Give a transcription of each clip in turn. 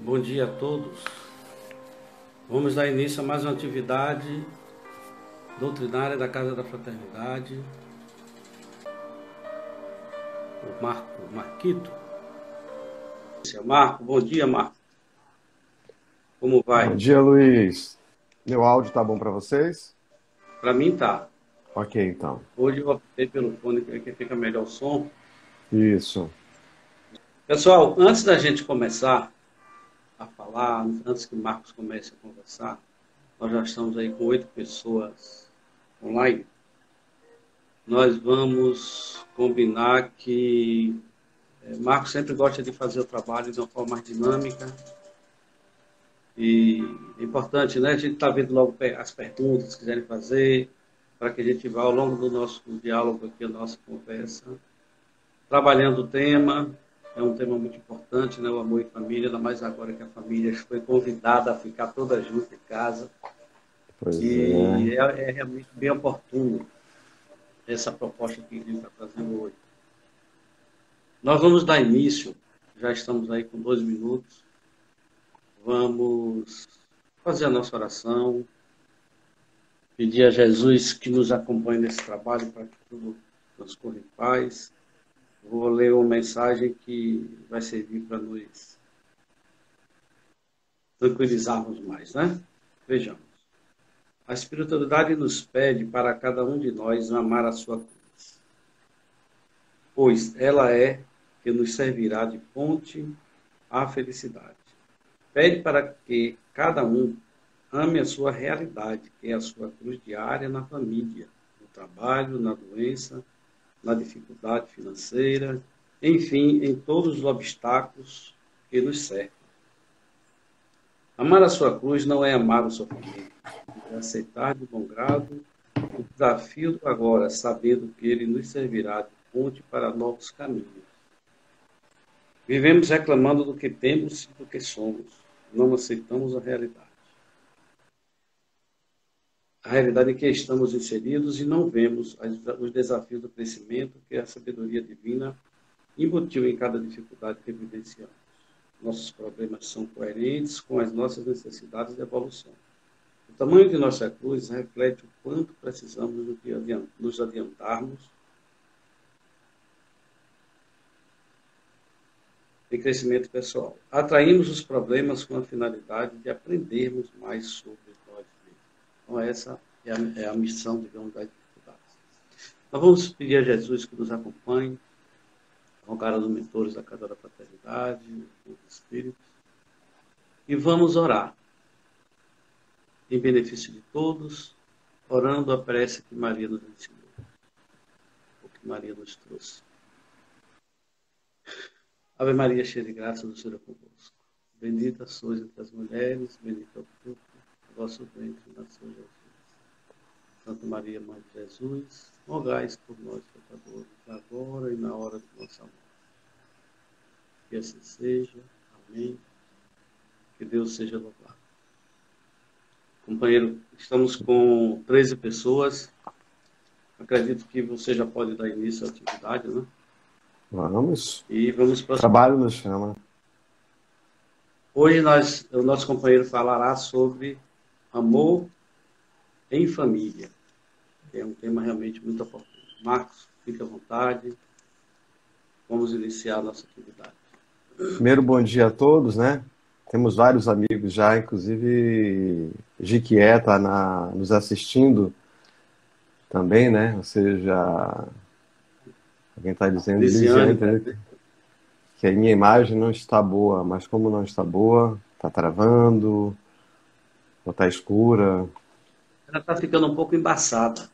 Bom dia a todos. Vamos dar início a mais uma atividade doutrinária da Casa da Fraternidade. O Marquito. Marco, bom dia, Marco. Como vai? Bom dia, Luiz. Meu áudio tá bom para vocês? Para mim tá. Ok, então. Hoje eu optei pelo fone, que fica melhor o som. Isso. Pessoal, antes da gente começar a falar, antes que o Marcos comece a conversar, nós já estamos aí com 8 pessoas online. Nós vamos combinar que Marcos sempre gosta de fazer o trabalho de uma forma mais dinâmica. E é importante, né? A gente está vendo logo as perguntas que quiserem fazer, para que a gente vá ao longo do nosso diálogo aqui, a nossa conversa, trabalhando o tema. É um tema muito importante, né? O amor e família, ainda mais agora que a família foi convidada a ficar toda junta em casa. Pois E é. é realmente bem oportuno essa proposta que a gente está trazendo hoje. Nós vamos dar início, já estamos aí com 2 minutos, vamos fazer a nossa oração, pedir a Jesus que nos acompanhe nesse trabalho para que tudo transcorra em paz. Vou ler uma mensagem que vai servir para nos tranquilizarmos mais, né? Vejamos. A espiritualidade nos pede para cada um de nós amar a sua cruz, pois ela é que nos servirá de ponte à felicidade. Pede para que cada um ame a sua realidade, que é a sua cruz diária na família, no trabalho, na doença, na dificuldade financeira, enfim, em todos os obstáculos que nos cercam. Amar a sua cruz não é amar o sofrimento, é aceitar de bom grado o desafio do agora, sabendo que ele nos servirá de ponte para novos caminhos. Vivemos reclamando do que temos e do que somos. Não aceitamos a realidade. A realidade em que estamos inseridos e não vemos os desafios do crescimento que a sabedoria divina embutiu em cada dificuldade que evidenciamos. Nossos problemas são coerentes com as nossas necessidades de evolução. O tamanho de nossa cruz reflete o quanto precisamos nos adiantarmos em crescimento pessoal. Atraímos os problemas com a finalidade de aprendermos mais sobre nós mesmos. Então, essa é a missão, digamos, das dificuldades. Nós vamos pedir a Jesus que nos acompanhe, rogar aos mentores da Casa da Fraternidade, os Espíritos, e vamos orar em benefício de todos, orando a prece que Maria nos ensinou, o que Maria nos trouxe. Ave Maria, cheia de graça, o Senhor é convosco. Bendita sois entre as mulheres, bendito é o fruto do vosso ventre, nasceu Jesus. Santa Maria, Mãe de Jesus, rogai por nós, pecadores, agora e na hora de nossa morte. Que assim seja. Amém. Que Deus seja louvado. Companheiro, estamos com 13 pessoas. Acredito que você já pode dar início à atividade, né? Vamos. E vamos para... Trabalho nos chama. Hoje o nosso companheiro falará sobre amor em família. É um tema realmente muito oportuno. Marcos, fique à vontade. Vamos iniciar a nossa atividade. Primeiro, bom dia a todos, né? Temos vários amigos já, inclusive Jiquié está nos assistindo também, né? Ou seja, alguém está dizendo, Lisiane, que a minha imagem não está boa, mas como não está boa, está travando, ou está escura. Ela está ficando um pouco embaçada.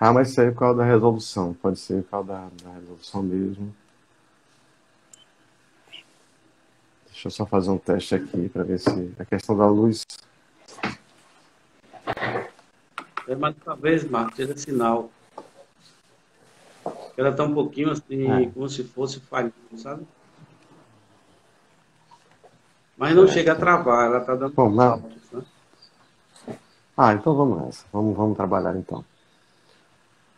Ah, mas isso aí é por causa da resolução. Pode ser por causa da resolução mesmo. Deixa eu só fazer um teste aqui para ver se a questão da luz... Mas talvez, Marcos, seja sinal. Ela está um pouquinho assim, como se fosse falhando, sabe? Mas não chega a travar, ela está dando saltos, né? Ah, então vamos nessa. Vamos trabalhar então.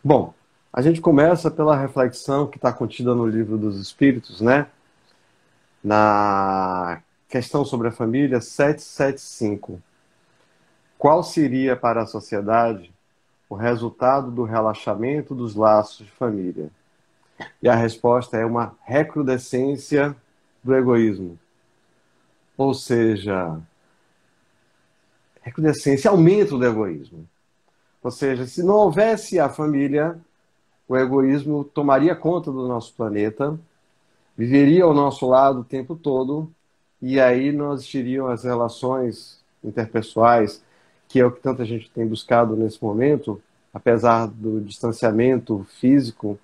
Bom, a gente começa pela reflexão que está contida no Livro dos Espíritos, né? na questão sobre a família 775. Qual seria para a sociedade o resultado do relaxamento dos laços de família? E a resposta é uma recrudescência do egoísmo. Ou seja, recrudescência, aumento do egoísmo. Ou seja, se não houvesse a família, o egoísmo tomaria conta do nosso planeta, viveria ao nosso lado o tempo todo, e aí não existiriam as relações interpessoais, que é o que tanta gente tem buscado nesse momento, apesar do distanciamento físico,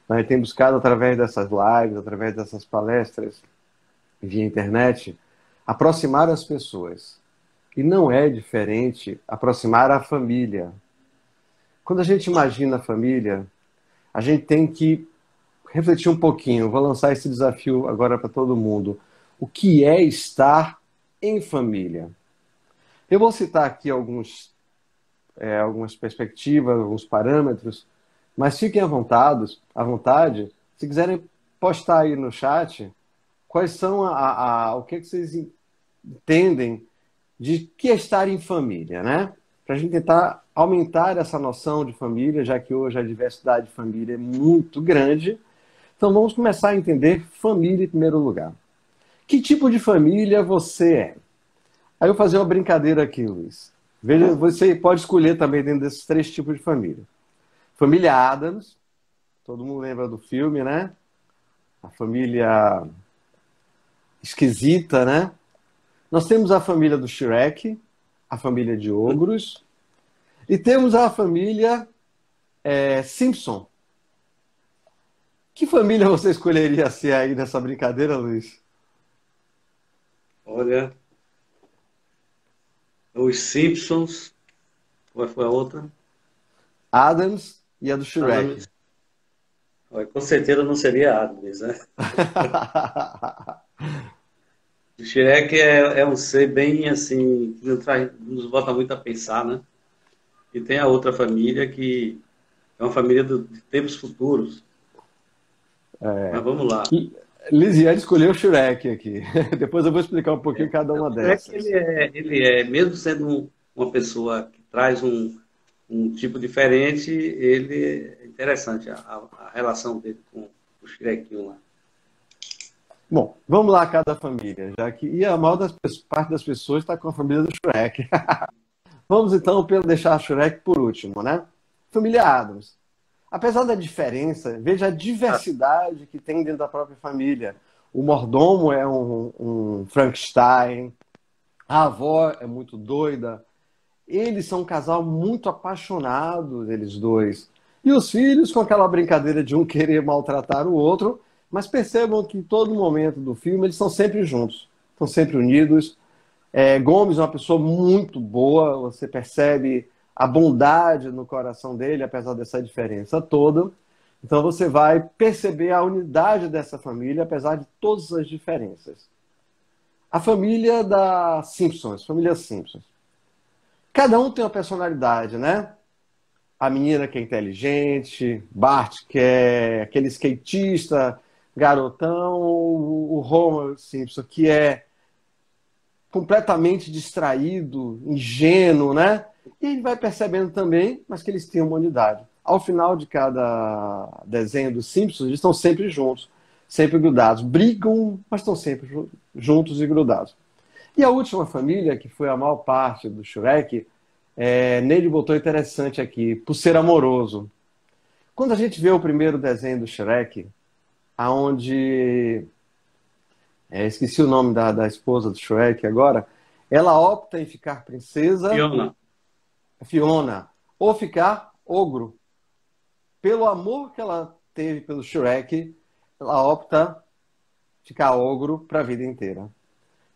né, tem buscado através dessas lives, através dessas palestras via internet, aproximar as pessoas. E não é diferente aproximar a família. Quando a gente imagina a família, a gente tem que refletir um pouquinho. Vou lançar esse desafio agora para todo mundo. O que é estar em família? Eu vou citar aqui algumas perspectivas, alguns parâmetros, mas fiquem à vontade. Se quiserem postar aí no chat, quais são o que vocês entendem de que é estar em família, né? Para a gente tentar aumentar essa noção de família, já que hoje a diversidade de família é muito grande. Então vamos começar a entender família em primeiro lugar. Que tipo de família você é? Aí eu vou fazer uma brincadeira aqui, Luiz. Veja, você pode escolher também dentro desses 3 tipos de família. Família Addams, todo mundo lembra do filme, né? A família esquisita, né? Nós temos a família do Shrek, a família de ogros, e temos a família Simpson. Que família você escolheria ser aí nessa brincadeira, Luiz? Olha, os Simpsons, qual foi a outra? Adams e a do Shrek. Adams. Olha, com certeza não seria Adams, né? O Shrek é um ser bem assim, que nos bota muito a pensar, né? E tem a outra família que é uma família de tempos futuros. Mas vamos lá. Lisiane escolheu o Shrek aqui. Depois eu vou explicar um pouquinho cada uma dessas. Mesmo sendo uma pessoa que traz um tipo diferente, ele é interessante a relação dele com o Shrekinho lá. Bom, vamos lá cada família, já que a maior parte das pessoas está com a família do Shrek. Vamos então deixar a Shrek por último, né? Família Addams. Apesar da diferença, veja a diversidade que tem dentro da própria família. O mordomo é um Frankenstein, a avó é muito doida. Eles são um casal muito apaixonado, eles dois. E os filhos com aquela brincadeira de um querer maltratar o outro, mas percebam que em todo momento do filme eles estão sempre juntos, estão sempre unidos. Gomes é uma pessoa muito boa, você percebe a bondade no coração dele, apesar dessa diferença toda. Então você vai perceber a unidade dessa família, apesar de todas as diferenças. A família da Simpsons, família Simpsons. Cada um tem uma personalidade, né? A menina que é inteligente, Bart que é aquele skatista, garotão, o Homer Simpson que é completamente distraído, ingênuo, né? E ele vai percebendo também, mas que eles têm uma unidade. Ao final de cada desenho dos Simpsons, eles estão sempre juntos, sempre grudados. Brigam, mas estão sempre juntos e grudados. E a última família, que foi a maior parte do Shrek, nele botou interessante aqui, por ser amoroso. Quando a gente vê o primeiro desenho do Shrek, aonde esqueci o nome da esposa do Shrek agora, ela opta em ficar princesa... Fiona, ou ficar ogro. Pelo amor que ela teve pelo Shrek, ela opta ficar ogro para a vida inteira.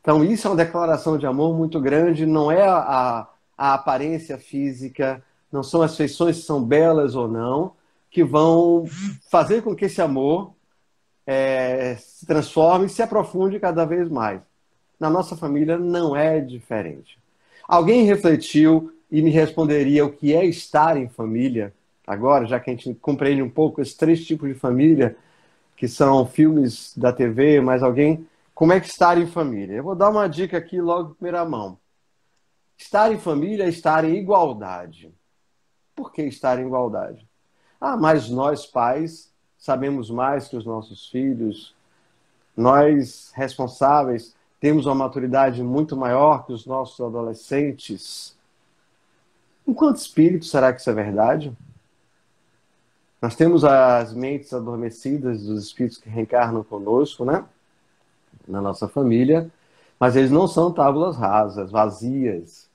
Então isso é uma declaração de amor muito grande, não é a aparência física, não são as feições se são belas ou não, que vão fazer com que esse amor se transforme e se aprofunde cada vez mais. Na nossa família não é diferente. Alguém refletiu e me responderia o que é estar em família, agora, já que a gente compreende um pouco esses 3 tipos de família, que são filmes da TV, mas alguém como é que estar em família? Eu vou dar uma dica aqui logo em primeira mão. Estar em família é estar em igualdade. Por que estar em igualdade? Ah, mas nós pais sabemos mais que os nossos filhos, nós responsáveis temos uma maturidade muito maior que os nossos adolescentes. Enquanto espírito, será que isso é verdade? Nós temos as mentes adormecidas dos espíritos que reencarnam conosco, né? Na nossa família, mas eles não são tábuas rasas, vazias.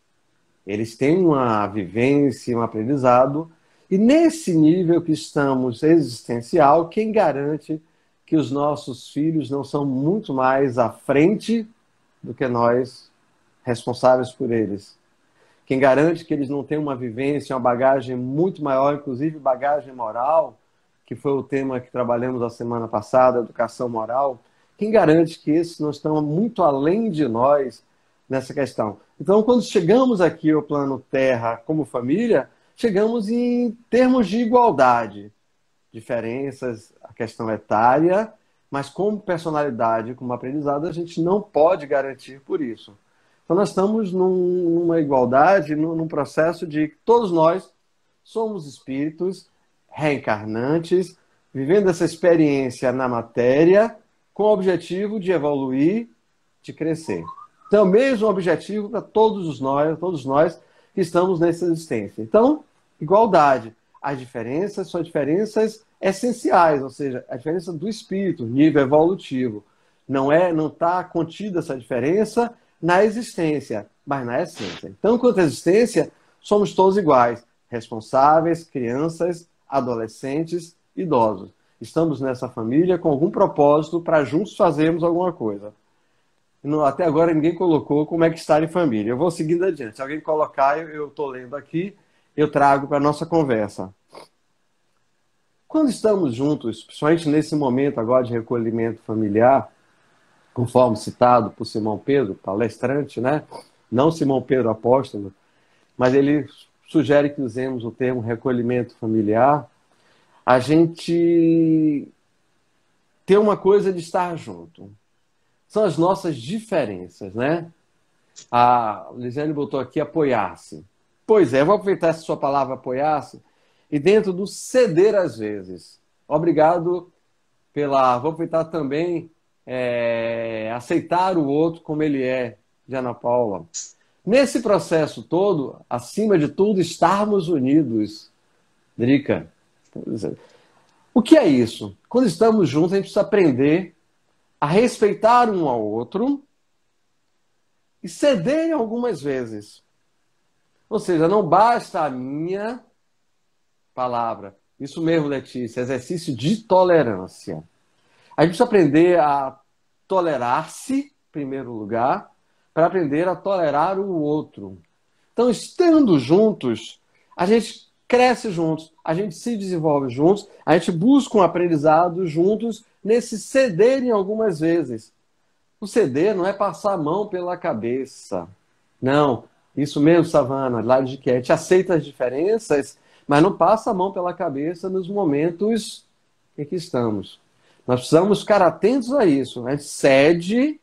Eles têm uma vivência, um aprendizado, e nesse nível que estamos existencial, quem garante que os nossos filhos não são muito mais à frente do que nós, responsáveis por eles? Quem garante que eles não têm uma vivência, uma bagagem muito maior, inclusive bagagem moral, que foi o tema que trabalhamos a semana passada, educação moral? Quem garante que esses não estão muito além de nós nessa questão? Então, quando chegamos aqui ao plano Terra como família, chegamos em termos de igualdade. Diferenças, a questão etária, mas como personalidade, como aprendizado, a gente não pode garantir por isso. Então, nós estamos numa igualdade, num processo de que todos nós somos espíritos reencarnantes, vivendo essa experiência na matéria, com o objetivo de evoluir, de crescer. Então, o mesmo objetivo para todos nós que estamos nessa existência. Então, igualdade. As diferenças são diferenças essenciais, ou seja, a diferença do espírito, nível evolutivo. Não está contida essa diferença na existência, mas na essência. Então, quanto à existência, somos todos iguais, responsáveis, crianças, adolescentes, idosos. Estamos nessa família com algum propósito para juntos fazermos alguma coisa. Até agora ninguém colocou como é que estar em família. Eu vou seguindo adiante. Se alguém colocar, eu estou lendo aqui, eu trago para a nossa conversa. Quando estamos juntos, principalmente nesse momento agora de recolhimento familiar, conforme citado por Simão Pedro, palestrante, né? Não Simão Pedro apóstolo, mas ele sugere que usemos o termo recolhimento familiar. A gente tem uma coisa de estar junto. São as nossas diferenças, né? A Lisiane botou aqui apoiar-se. Pois é, eu vou aproveitar essa sua palavra apoiar-se e dentro do ceder às vezes. Obrigado vou aproveitar também aceitar o outro como ele é, de Ana Paula. Nesse processo todo, acima de tudo, estarmos unidos. Drica, o que é isso? Quando estamos juntos, a gente precisa aprender a respeitar um ao outro e ceder algumas vezes. Ou seja, não basta a minha palavra. Isso mesmo, Letícia, exercício de tolerância. A gente precisa aprender a tolerar-se, em primeiro lugar, para aprender a tolerar o outro. Então, estando juntos, a gente cresce juntos, a gente se desenvolve juntos, a gente busca um aprendizado juntos nesse ceder algumas vezes. O ceder não é passar a mão pela cabeça. Não, isso mesmo, Savana, lá de que a gente aceita as diferenças, mas não passa a mão pela cabeça nos momentos em que estamos. Nós precisamos ficar atentos a isso. A gente cede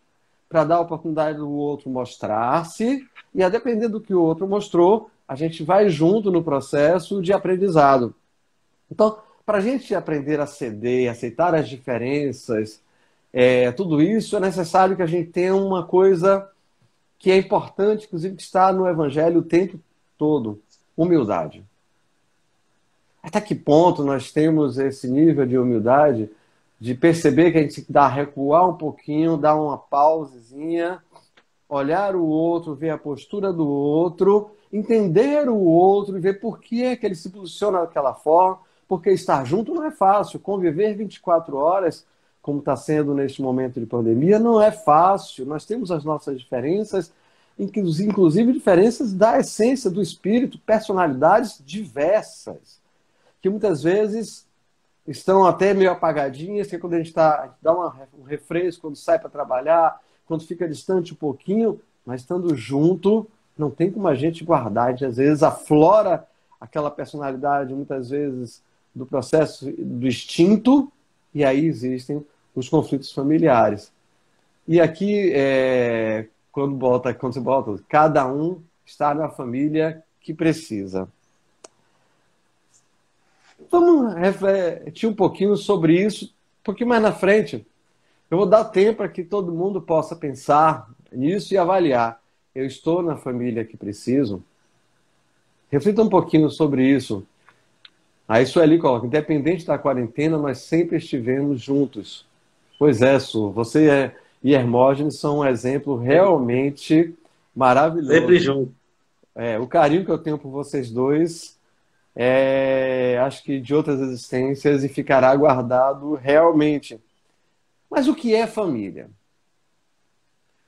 para dar a oportunidade do outro mostrar-se, e a depender do que o outro mostrou, a gente vai junto no processo de aprendizado. Então, para a gente aprender a ceder, aceitar as diferenças, tudo isso, é necessário que a gente tenha uma coisa que é importante, inclusive que está no Evangelho o tempo todo: humildade. Até que ponto nós temos esse nível de humildade de perceber que a gente tem que recuar um pouquinho, dar uma pausezinha, olhar o outro, ver a postura do outro, entender o outro e ver por que é que ele se posiciona daquela forma, porque estar junto não é fácil. Conviver 24 horas, como está sendo neste momento de pandemia, não é fácil. Nós temos as nossas diferenças, inclusive diferenças da essência do espírito, personalidades diversas, que muitas vezes estão até meio apagadinhas, que quando a gente dá um refresco, quando sai para trabalhar, quando fica distante um pouquinho, mas estando junto, não tem como a gente guardar. A gente, às vezes, aflora aquela personalidade, muitas vezes, do processo do instinto, e aí existem os conflitos familiares. E aqui, quando você bota, cada um está na família que precisa. Vamos refletir um pouquinho sobre isso, um pouquinho mais na frente. Eu vou dar tempo para que todo mundo possa pensar nisso e avaliar. Eu estou na família que preciso? Reflita um pouquinho sobre isso. Aí Sueli coloca, independente da quarentena, nós sempre estivemos juntos. Pois é, Su, e Hermógenes são um exemplo realmente Sempre maravilhoso. junto. O carinho que eu tenho por vocês dois acho que de outras existências e ficará guardado realmente. Mas o que é família?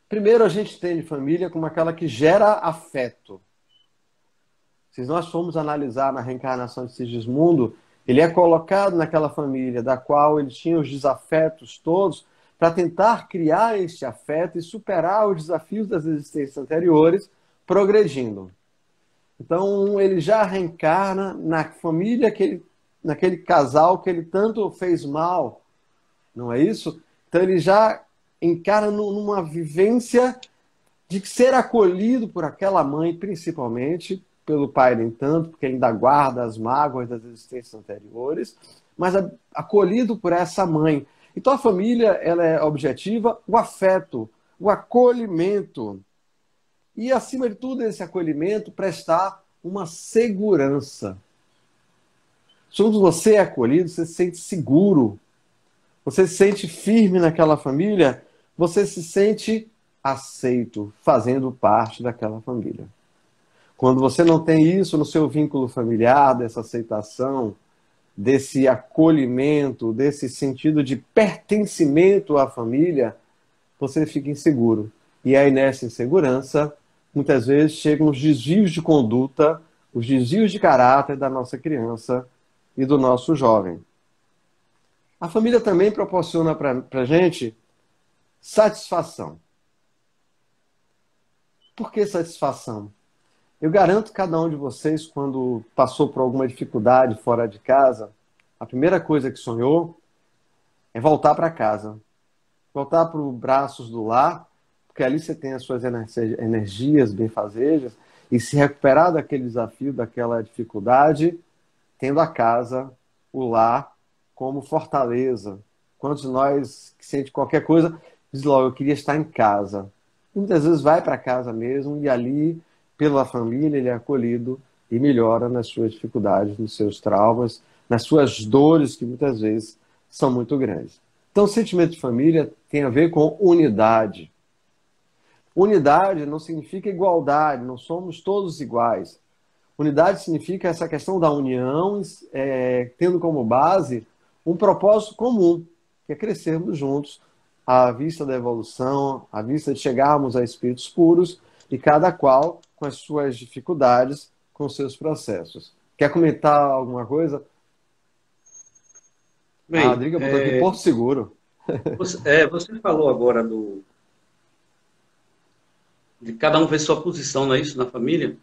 Primeiro, a gente entende família como aquela que gera afeto. Se nós formos analisar na reencarnação de Sigismundo, ele é colocado naquela família da qual ele tinha os desafetos todos para tentar criar este afeto e superar os desafios das existências anteriores, progredindo. Então, ele já reencarna na família, naquele casal que ele tanto fez mal, não é isso? Então, ele já encarna numa vivência de ser acolhido por aquela mãe, principalmente, pelo pai nem tanto, porque ele ainda guarda as mágoas das existências anteriores, mas acolhido por essa mãe. Então, a família ela é objetiva, o afeto, o acolhimento. E, acima de tudo, esse acolhimento, prestar uma segurança. Quando você é acolhido, você se sente seguro. Você se sente firme naquela família, você se sente aceito, fazendo parte daquela família. Quando você não tem isso no seu vínculo familiar, dessa aceitação, desse acolhimento, desse sentido de pertencimento à família, você fica inseguro. E aí, nessa insegurança, muitas vezes chegam os desvios de conduta, os desvios de caráter da nossa criança e do nosso jovem. A família também proporciona para a gente satisfação. Por que satisfação? Eu garanto que cada um de vocês, quando passou por alguma dificuldade fora de casa, a primeira coisa que sonhou é voltar para casa. Voltar para os braços do lar, porque ali você tem as suas energias benfazejas, e se recuperar daquele desafio, daquela dificuldade, tendo a casa, o lar, como fortaleza. Quantos de nós que sente qualquer coisa, diz logo, eu queria estar em casa. E muitas vezes vai para casa mesmo, e ali, pela família, ele é acolhido e melhora nas suas dificuldades, nos seus traumas, nas suas dores, que muitas vezes são muito grandes. Então, o sentimento de família tem a ver com unidade. Unidade não significa igualdade, não somos todos iguais. Unidade significa essa questão da união, tendo como base um propósito comum, que é crescermos juntos à vista da evolução, à vista de chegarmos a espíritos puros, e cada qual com as suas dificuldades, com os seus processos. Quer comentar alguma coisa? Bem, A Adriga botou aqui Porto Seguro. Você falou agora de cada um ver sua posição, não é isso, na família?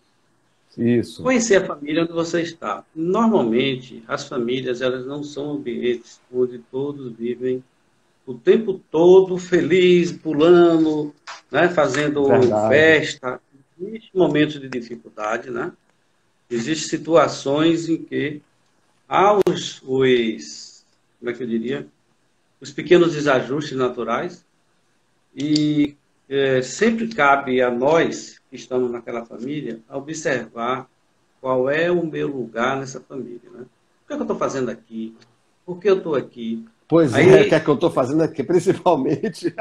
Isso. Conhecer a família onde você está. Normalmente, as famílias elas não são ambientes onde todos vivem o tempo todo feliz, pulando, né, fazendo Verdade. festa. Existem momentos de dificuldade, né? Existem situações em que há como é que eu diria, os pequenos desajustes naturais e sempre cabe a nós que estamos naquela família observar qual é o meu lugar nessa família, né? O que é que eu estou fazendo aqui? Por que eu estou aqui? Pois é, o que é que eu estou fazendo aqui, principalmente?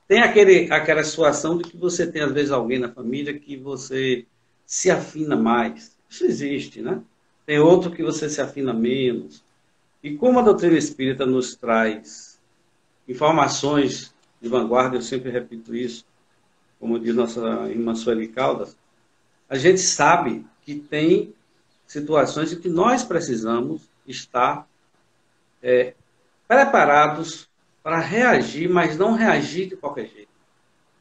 Tem aquela situação de que você tem, às vezes, alguém na família que você se afina mais. Isso existe, né? Tem outro que você se afina menos. E como a doutrina espírita nos traz informações de vanguarda, eu sempre repito isso, como diz nossa irmã Sueli Caldas, a gente sabe que tem situações em que nós precisamos estar preparados para reagir, mas não reagir de qualquer jeito.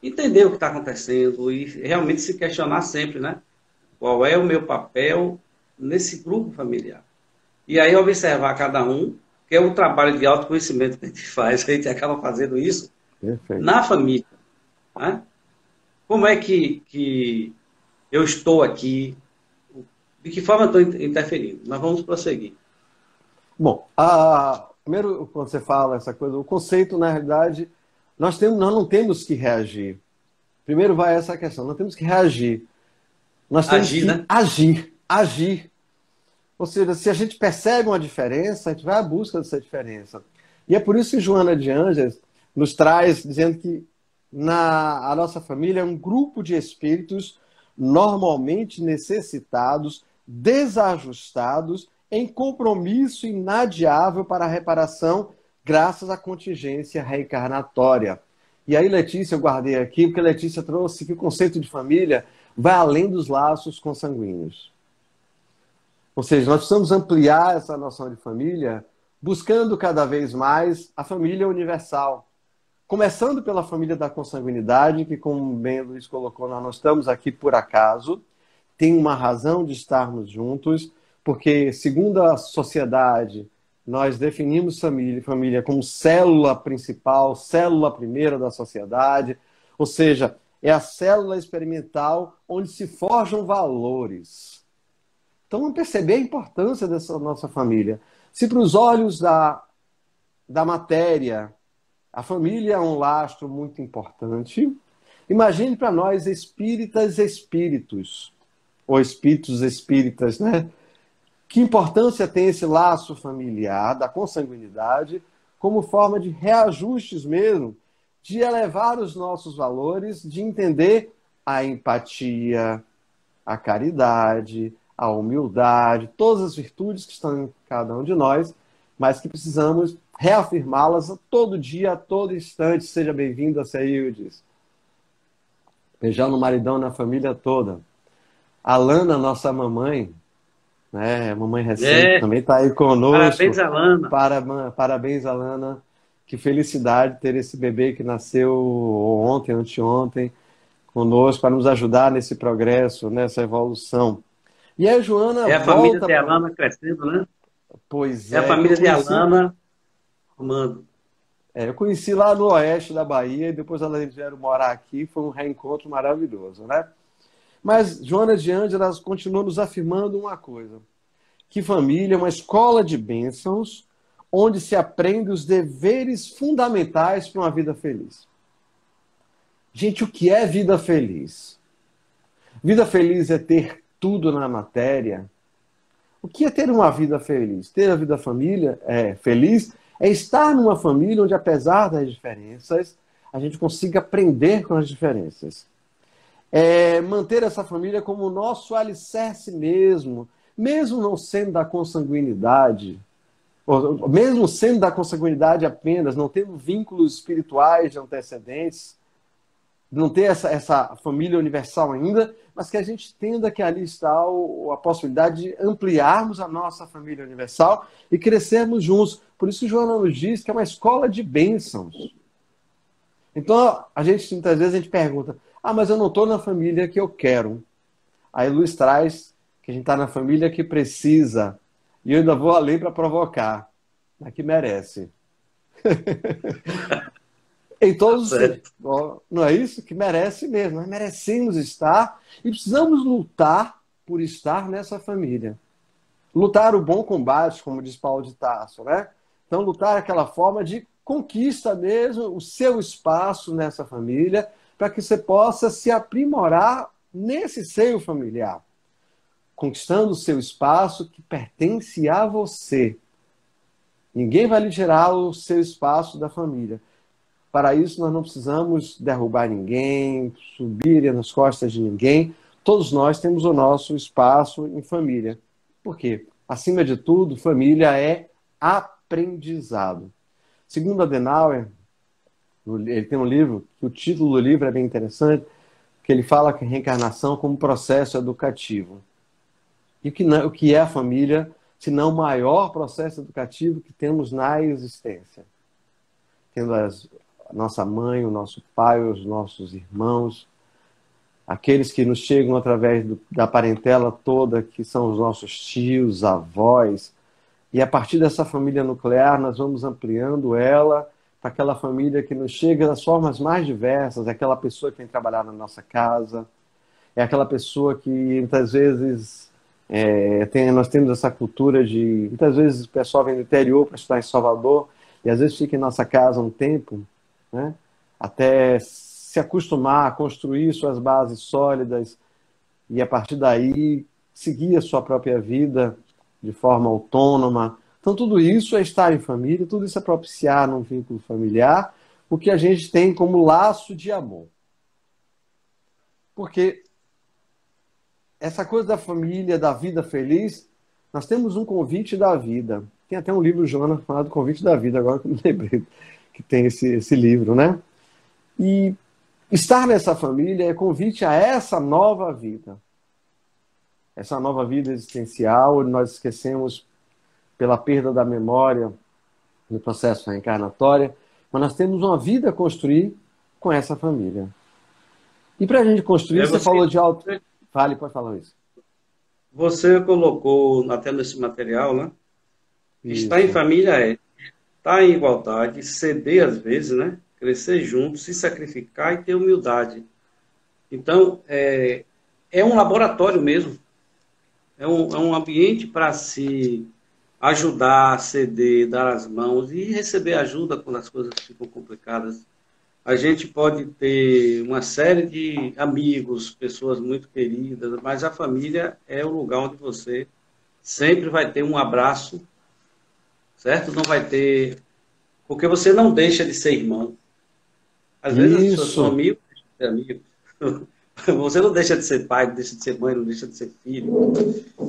Entender o que está acontecendo e realmente se questionar sempre, né? Qual é o meu papel nesse grupo familiar? E aí observar cada um, que é o trabalho de autoconhecimento que a gente faz, a gente acaba fazendo isso Perfeito. na família, né? Como é que eu estou aqui? De que forma eu estou interferindo? Nós vamos prosseguir. Bom, primeiro, quando você fala essa coisa, o conceito, na realidade, nós não temos que reagir. Primeiro vai essa questão, nós temos que reagir. Nós temos Agir, que né? agir. Ou seja, se a gente percebe uma diferença, a gente vai à busca dessa diferença. E é por isso que Joana de Ângeles nos traz, dizendo que a nossa família é um grupo de espíritos normalmente necessitados, desajustados, em compromisso inadiável para a reparação, graças à contingência reencarnatória. E aí, Letícia, eu guardei aqui, porque Letícia trouxe que o conceito de família vai além dos laços consanguíneos. Ou seja, nós precisamos ampliar essa noção de família, buscando cada vez mais a família universal. Começando pela família da consanguinidade, que, como bem o Luiz colocou, nós não estamos aqui por acaso, tem uma razão de estarmos juntos, porque, segundo a sociedade, nós definimos família como célula principal, célula primeira da sociedade, ou seja, é a célula experimental onde se forjam valores. Então, vamos perceber a importância dessa nossa família. Se para os olhos da matéria, a família é um lastro muito importante, imagine para nós espíritas espíritos, ou espíritos espíritas, né? Que importância tem esse laço familiar da consanguinidade como forma de reajustes mesmo, de elevar os nossos valores, de entender a empatia, a caridade, a humildade, todas as virtudes que estão em cada um de nós, mas que precisamos reafirmá-las a todo dia, a todo instante. Seja bem-vinda, Ceildes. Beijando o maridão na família toda. A Lana, nossa mamãe, né? Mamãe recente, também está aí conosco. Parabéns, Alana. Parabéns, Alana. Que felicidade ter esse bebê que nasceu ontem, anteontem, conosco, para nos ajudar nesse progresso, nessa evolução. E aí, Joana É a família volta de para... Alana crescendo, né? Pois É a é, que eu família de conheci... Alana formando. eu conheci lá no oeste da Bahia e depois elas vieram morar aqui, foi um reencontro maravilhoso, né? Mas Joana de Ângeles continua nos afirmando uma coisa, que família é uma escola de bênçãos onde se aprende os deveres fundamentais para uma vida feliz. Gente, o que é vida feliz? Vida feliz é ter tudo na matéria. O que é ter uma vida feliz? Ter a vida feliz é estar numa família onde, apesar das diferenças, a gente consiga aprender com as diferenças. É manter essa família como o nosso alicerce mesmo não sendo da consanguinidade, ou mesmo sendo da consanguinidade apenas, não tendo vínculos espirituais de antecedentes, não ter essa família universal ainda, mas que a gente entenda que ali está a possibilidade de ampliarmos a nossa família universal e crescermos juntos. Por isso, Joana nos diz que é uma escola de bênçãos. Então, muitas vezes a gente pergunta, mas eu não estou na família que eu quero. Aí Luiz traz que a gente está na família que precisa. E eu ainda vou além para provocar, mas que merece. Em todos os... Não é isso? Que merece mesmo. Nós merecemos estar e precisamos lutar por estar nessa família. Lutar o bom combate, como diz Paulo de Tarso, né? Então, lutar aquela forma de conquista mesmo o seu espaço nessa família, para que você possa se aprimorar nesse seio familiar, conquistando o seu espaço que pertence a você. Ninguém vai lhe tirar o seu espaço da família. Para isso, nós não precisamos derrubar ninguém, subir nas costas de ninguém. Todos nós temos o nosso espaço em família. Por quê? Acima de tudo, família é aprendizado. Segundo Adenauer, ele tem um livro, que o título do livro é bem interessante, que ele fala que a reencarnação como processo educativo. E o que é a família, se não o maior processo educativo que temos na existência? Tendo a nossa mãe, o nosso pai, os nossos irmãos, aqueles que nos chegam através da parentela toda, que são os nossos tios, avós. E a partir dessa família nuclear, nós vamos ampliando ela para aquela família que nos chega das formas mais diversas, é aquela pessoa que vem trabalhar na nossa casa, é aquela pessoa que muitas vezes nós temos essa cultura de, muitas vezes o pessoal vem do interior para estudar em Salvador e às vezes fica em nossa casa um tempo, né, até se acostumar a construir suas bases sólidas e a partir daí seguir a sua própria vida de forma autônoma. Então tudo isso é estar em família, tudo isso é propiciar num vínculo familiar o que a gente tem como laço de amor. Porque essa coisa da família, da vida feliz, nós temos um convite da vida. Tem até um livro, Joana, chamado Convite da Vida, agora que eu me lembrei que tem esse livro, né? E estar nessa família é convite a essa nova vida. Essa nova vida existencial, onde nós esquecemos pela perda da memória no processo reencarnatório, mas nós temos uma vida a construir com essa família. E para a gente construir, você falou de auto... Fale, pode falar isso. Você colocou até nesse material, né? Isso. Estar em família é estar em igualdade, ceder às vezes, né? Crescer junto, se sacrificar e ter humildade. Então, é um laboratório mesmo. É um ambiente para se ajudar, ceder, dar as mãos e receber ajuda quando as coisas ficam complicadas. A gente pode ter uma série de amigos, pessoas muito queridas, mas a família é o lugar onde você sempre vai ter um abraço, certo? Não vai ter... Porque você não deixa de ser irmão. Às vezes as pessoas são amigos, deixam de ser amigos. Você não deixa de ser pai, não deixa de ser mãe, não deixa de ser filho.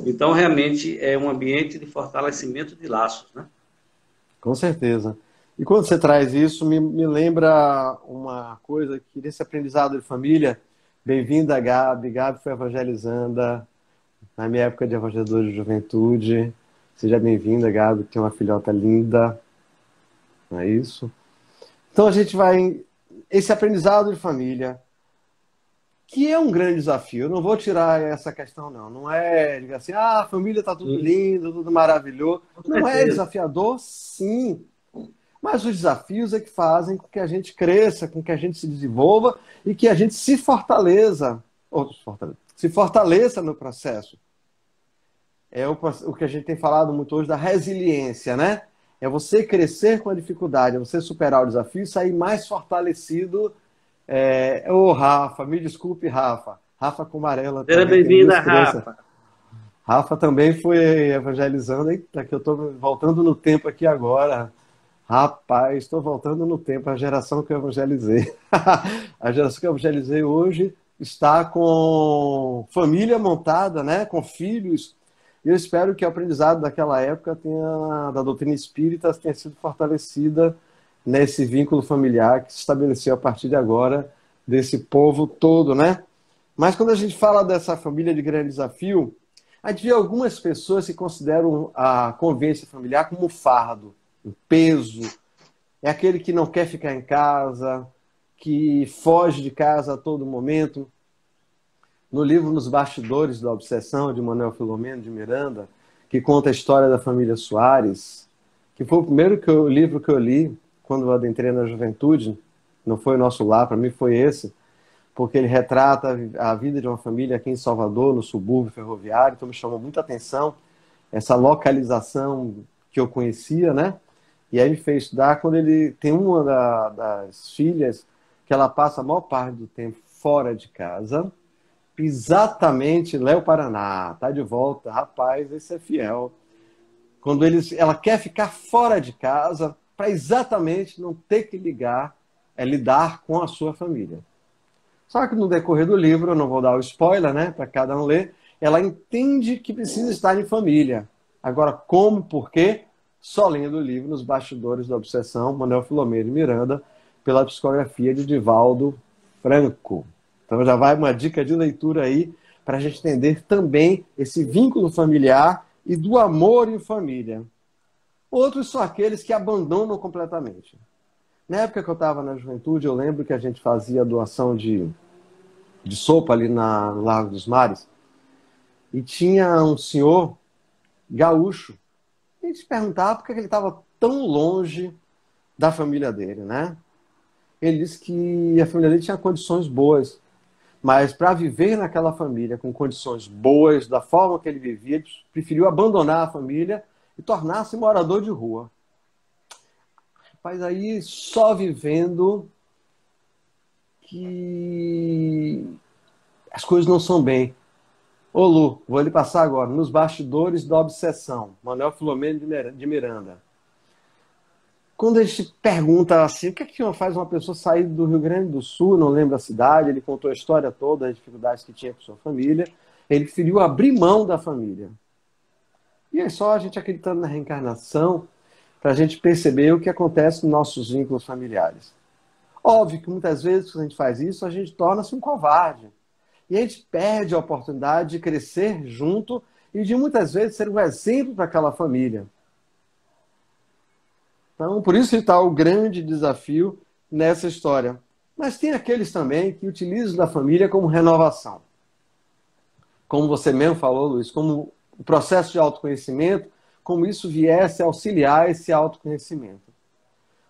Então, realmente, é um ambiente de fortalecimento de laços, né? Com certeza. E quando você traz isso, me lembra uma coisa que nesse aprendizado de família, bem-vinda, Gabi. Gabi foi evangelizanda na minha época de evangelizador de juventude. Seja bem-vinda, Gabi, que tem uma filhota linda. Não é isso? Então a gente vai... Esse aprendizado de família, que é um grande desafio. Eu não vou tirar essa questão, não. Não é, diga assim, a família está tudo lindo, tudo maravilhoso. Não é desafiador? Sim. Mas os desafios é que fazem com que a gente cresça, com que a gente se desenvolva e que a gente se fortaleça no processo. É o que a gente tem falado muito hoje da resiliência, né? É você crescer com a dificuldade, é você superar o desafio e sair mais fortalecido. Rafa, me desculpe, Rafa. Rafa Comarela. Seja bem-vinda, Rafa. Rafa também foi evangelizando. Eita, que eu estou voltando no tempo aqui agora. Rapaz, estou voltando no tempo, a geração que eu evangelizei. A geração que eu evangelizei hoje está com família montada, né? Com filhos. E eu espero que o aprendizado daquela época da doutrina espírita tenha sido fortalecida nesse vínculo familiar que se estabeleceu a partir de agora, desse povo todo, né? Mas quando a gente fala dessa família de grande desafio, a gente vê algumas pessoas que consideram a convivência familiar como um fardo, um peso. É aquele que não quer ficar em casa, que foge de casa a todo momento. No livro Nos Bastidores da Obsessão, de Manuel Filomeno de Miranda, que conta a história da família Soares, que foi o primeiro livro que eu li quando eu adentrei na juventude, não foi o Nosso Lar, para mim foi esse, porque ele retrata a vida de uma família aqui em Salvador, no subúrbio ferroviário, então me chamou muita atenção essa localização que eu conhecia, né? E aí me fez estudar quando ele tem uma das filhas que ela passa a maior parte do tempo fora de casa, exatamente Léo Paraná, tá de volta, rapaz, esse é fiel. Quando ela quer ficar fora de casa para exatamente não ter que lidar com a sua família. Só que no decorrer do livro, eu não vou dar o spoiler, né, para cada um ler, ela entende que precisa estar em família. Agora, como, por quê? Só lendo o livro Nos Bastidores da Obsessão, Manuel Filomeno de Miranda, pela psicografia de Divaldo Franco. Então já vai uma dica de leitura aí para a gente entender também esse vínculo familiar e do amor em família. Outros são aqueles que abandonam completamente. Na época que eu estava na juventude, eu lembro que a gente fazia doação de sopa ali no Lago dos Mares e tinha um senhor gaúcho. A gente se perguntava por que ele estava tão longe da família dele, né? Ele disse que a família dele tinha condições boas, mas para viver naquela família com condições boas, da forma que ele vivia, ele preferiu abandonar a família e tornar-se morador de rua. Mas aí, só vivendo que as coisas não são bem. Ô Lu, vou lhe passar agora, nos bastidores da obsessão, Manuel Filomeno de Miranda. Quando a gente pergunta assim, o que é que faz uma pessoa sair do Rio Grande do Sul, não lembro a cidade, ele contou a história toda, as dificuldades que tinha com sua família, ele preferiu abrir mão da família. E é só a gente acreditando na reencarnação para a gente perceber o que acontece nos nossos vínculos familiares. Óbvio que muitas vezes, quando a gente faz isso, a gente torna-se um covarde. E a gente perde a oportunidade de crescer junto e de muitas vezes ser um exemplo para aquela família. Então, por isso está o grande desafio nessa história. Mas tem aqueles também que utilizam da família como renovação. Como você mesmo falou, Luiz, como o processo de autoconhecimento, como isso viesse a auxiliar esse autoconhecimento.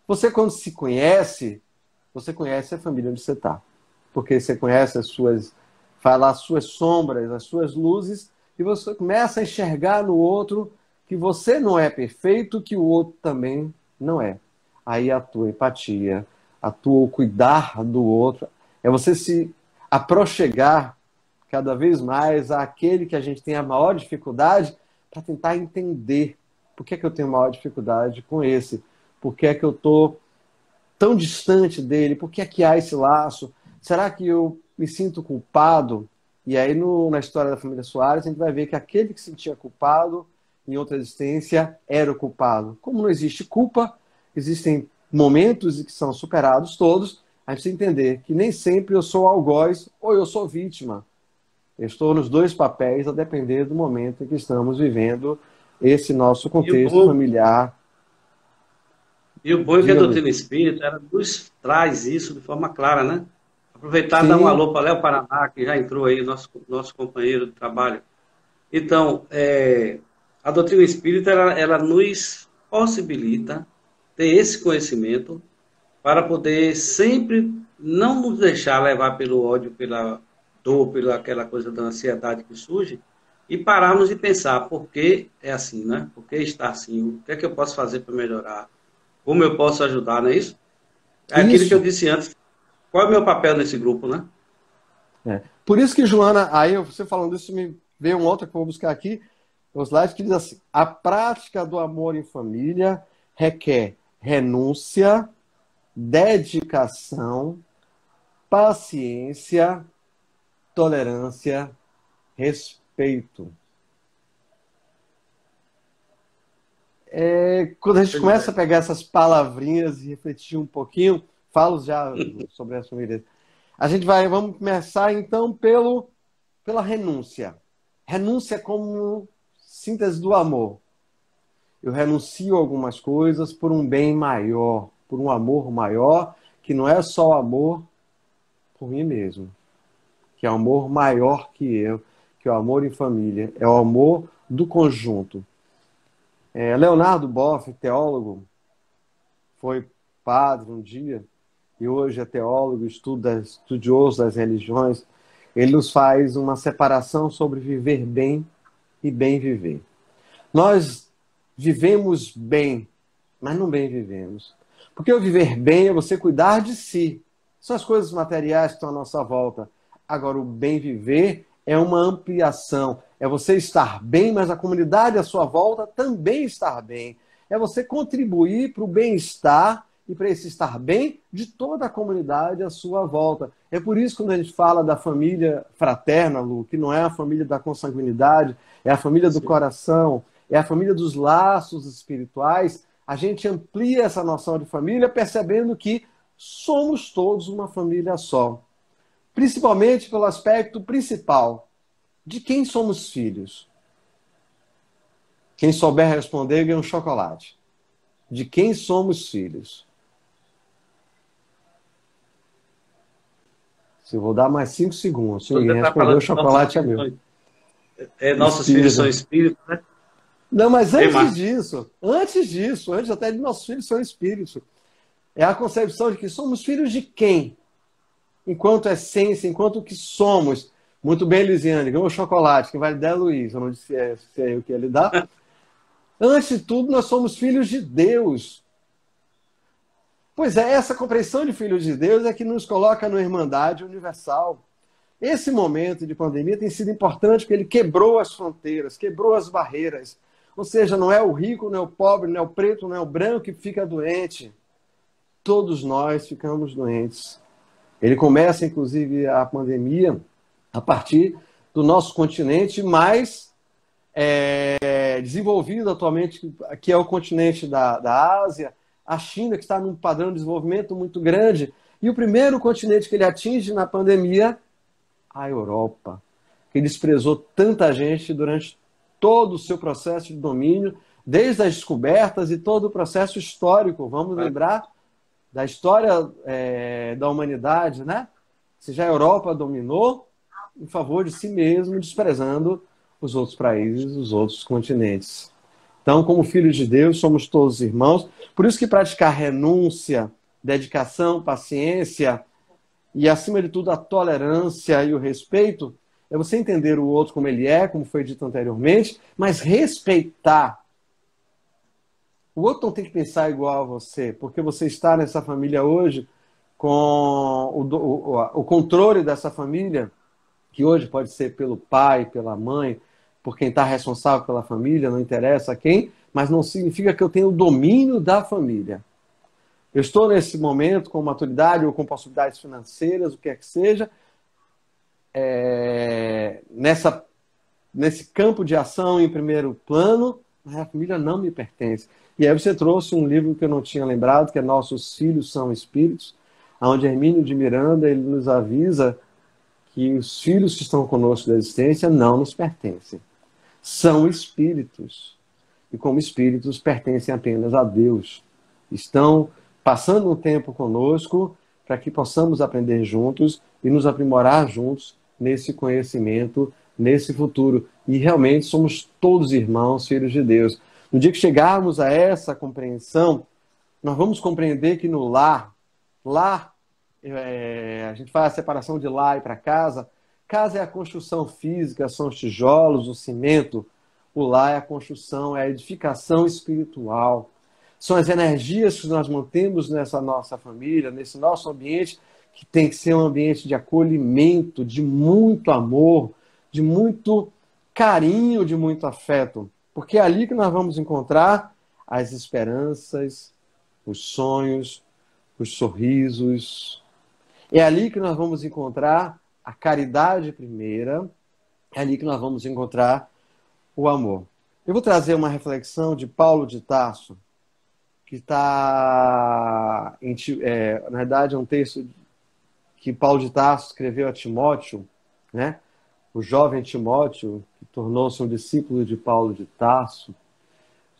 Você, quando se conhece, você conhece a família onde você está. Porque você conhece as suas sombras, as suas luzes, e você começa a enxergar no outro que você não é perfeito, que o outro também não é. Aí a tua empatia, a tua cuidar do outro, é você se aproxegar cada vez mais àquele que a gente tem a maior dificuldade para tentar entender por que é que eu tenho maior dificuldade com esse, por que é que eu estou tão distante dele, por que é que há esse laço, será que eu me sinto culpado? E aí na história da família Soares a gente vai ver que aquele que se sentia culpado em outra existência era o culpado. Como não existe culpa, existem momentos que são superados todos, a gente precisa entender que nem sempre eu sou algoz ou eu sou vítima. Eu estou nos dois papéis, a depender do momento em que estamos vivendo esse nosso contexto familiar. E o bom é que a doutrina espírita ela nos traz isso de forma clara, né? Aproveitar e dar um alô para Léo Paraná, que já entrou aí, nosso companheiro de trabalho. Então, a doutrina espírita ela nos possibilita ter esse conhecimento para poder sempre não nos deixar levar pelo ódio, pela dor, pela aquela coisa da ansiedade que surge, e pararmos de pensar por que é assim, né? Por que está assim? O que é que eu posso fazer para melhorar? Como eu posso ajudar, não é isso? É aquilo que eu disse antes. Qual é o meu papel nesse grupo, né? Por isso que, Joana, aí você falando isso, me veio um outro que eu vou buscar aqui, os slides que diz assim: a prática do amor em família requer renúncia, dedicação, paciência, tolerância, respeito. Quando a gente começa a pegar essas palavrinhas e refletir um pouquinho, falo já sobre essa família. Vamos começar então pela renúncia. Renúncia como síntese do amor. Eu renuncio a algumas coisas por um bem maior, por um amor maior, que não é só o amor por mim mesmo, que é o amor maior que eu, que é o amor em família, é o amor do conjunto. Leonardo Boff, teólogo, foi padre um dia, e hoje é teólogo, estudioso das religiões. Ele nos faz uma separação sobre viver bem e bem viver. Nós vivemos bem, mas não bem vivemos. Porque o viver bem é você cuidar de si. São as coisas materiais que estão à nossa volta. Agora, o bem viver é uma ampliação. É você estar bem, mas a comunidade à sua volta também estar bem. É você contribuir para o bem-estar e para esse estar bem de toda a comunidade à sua volta. É por isso que quando a gente fala da família fraterna, Lu, que não é a família da consanguinidade, é a família do coração, é a família dos laços espirituais, a gente amplia essa noção de família percebendo que somos todos uma família só. Principalmente pelo aspecto principal. De quem somos filhos? Quem souber responder ganha um chocolate. De quem somos filhos? Se eu vou dar mais 5 segundos. Se ninguém responder, o chocolate é meu. Nossos filhos são espíritos, né? Não, mas antes disso, antes até de nossos filhos são espíritos. É a concepção de que somos filhos de quem? Enquanto essência, enquanto o que somos. Muito bem, Lisiane, ganhou o chocolate, que vai dar é Luiz, eu não disse se é eu que ia lhe dar. Antes de tudo, nós somos filhos de Deus. Pois é, essa compreensão de filhos de Deus é que nos coloca na Irmandade Universal. Esse momento de pandemia tem sido importante porque ele quebrou as fronteiras, quebrou as barreiras. Ou seja, não é o rico, não é o pobre, não é o preto, não é o branco que fica doente. Todos nós ficamos doentes. Ele começa, inclusive, a pandemia a partir do nosso continente mais desenvolvido atualmente, que é o continente da Ásia, a China, que está num padrão de desenvolvimento muito grande. E o primeiro continente que ele atinge na pandemia, a Europa, que desprezou tanta gente durante todo o seu processo de domínio, desde as descobertas e todo o processo histórico. Vamos lembrar da história da humanidade, né? Se já a Europa dominou em favor de si mesmo, desprezando os outros países, os outros continentes. Então, como filhos de Deus, somos todos irmãos. Por isso que praticar renúncia, dedicação, paciência e, acima de tudo, a tolerância e o respeito é você entender o outro como ele é, como foi dito anteriormente, mas respeitar. O outro não tem que pensar igual a você, porque você está nessa família hoje com o controle dessa família, que hoje pode ser pelo pai, pela mãe, por quem está responsável pela família, não interessa quem, mas não significa que eu tenho o domínio da família. Eu estou nesse momento com maturidade ou com possibilidades financeiras, o que quer que seja, nesse campo de ação em primeiro plano, mas a família não me pertence. E aí você trouxe um livro que eu não tinha lembrado, que é Nossos Filhos São Espíritos, onde Hermínio de Miranda ele nos avisa que os filhos que estão conosco da existência não nos pertencem. São espíritos. E como espíritos pertencem apenas a Deus. Estão passando um tempo conosco para que possamos aprender juntos e nos aprimorar juntos nesse conhecimento, nesse futuro. E realmente somos todos irmãos, filhos de Deus. No dia que chegarmos a essa compreensão, nós vamos compreender que no lar, a gente faz a separação de lar e para casa. Casa é a construção física, são os tijolos, o cimento. O lar é a construção, é a edificação espiritual. São as energias que nós mantemos nessa nossa família, nesse nosso ambiente, que tem que ser um ambiente de acolhimento, de muito amor, de muito carinho, de muito afeto. Porque é ali que nós vamos encontrar as esperanças, os sonhos, os sorrisos. É ali que nós vamos encontrar a caridade primeira, é ali que nós vamos encontrar o amor. Eu vou trazer uma reflexão de Paulo de Tarso, que está, na verdade, é um texto que Paulo de Tarso escreveu a Timóteo, né? O jovem Timóteo, que tornou-se um discípulo de Paulo de Tarso.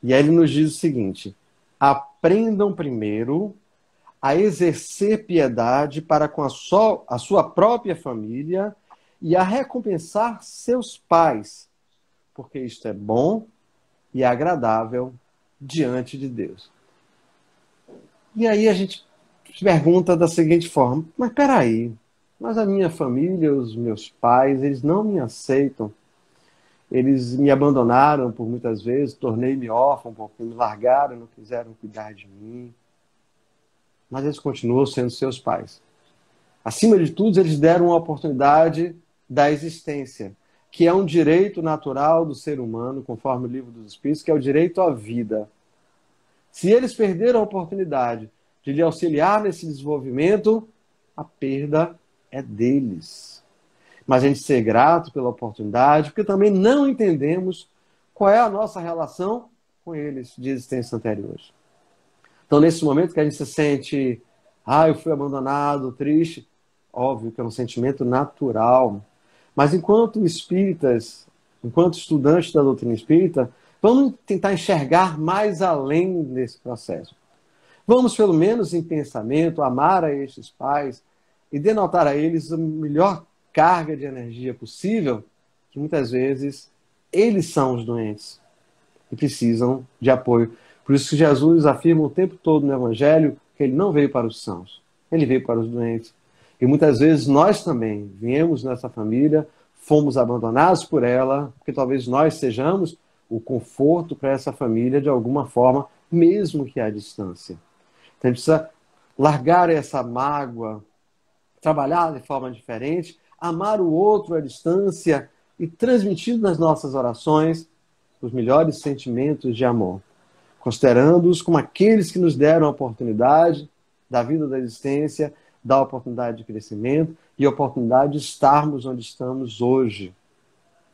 E aí ele nos diz o seguinte: aprendam primeiro a exercer piedade para com a sua própria família e a recompensar seus pais, porque isto é bom e agradável diante de Deus. E aí a gente se pergunta da seguinte forma: mas peraí, mas a minha família, os meus pais, eles não me aceitam, eles me abandonaram por muitas vezes, tornei-me órfão porque me largaram, não quiseram cuidar de mim. Mas eles continuam sendo seus pais. Acima de tudo, eles deram uma oportunidade da existência, que é um direito natural do ser humano, conforme o Livro dos Espíritos, que é o direito à vida. Se eles perderam a oportunidade de lhe auxiliar nesse desenvolvimento, a perda é deles. Mas a gente ser grato pela oportunidade, porque também não entendemos qual é a nossa relação com eles de existência anteriores. Então, nesse momento que a gente se sente, eu fui abandonado, triste, óbvio que é um sentimento natural. Mas enquanto espíritas, enquanto estudantes da doutrina espírita, vamos tentar enxergar mais além desse processo. Vamos, pelo menos em pensamento, amar a estes pais e denotar a eles a melhor carga de energia possível, que muitas vezes eles são os doentes e precisam de apoio. Por isso que Jesus afirma o tempo todo no Evangelho: que ele não veio para os sãos, ele veio para os doentes. E muitas vezes nós também viemos nessa família, fomos abandonados por ela, porque talvez nós sejamos o conforto para essa família de alguma forma, mesmo que à distância. Então a gente precisa largar essa mágoa, trabalhar de forma diferente, amar o outro à distância e transmitir nas nossas orações os melhores sentimentos de amor, considerando-os como aqueles que nos deram a oportunidade da vida da existência, da oportunidade de crescimento e a oportunidade de estarmos onde estamos hoje,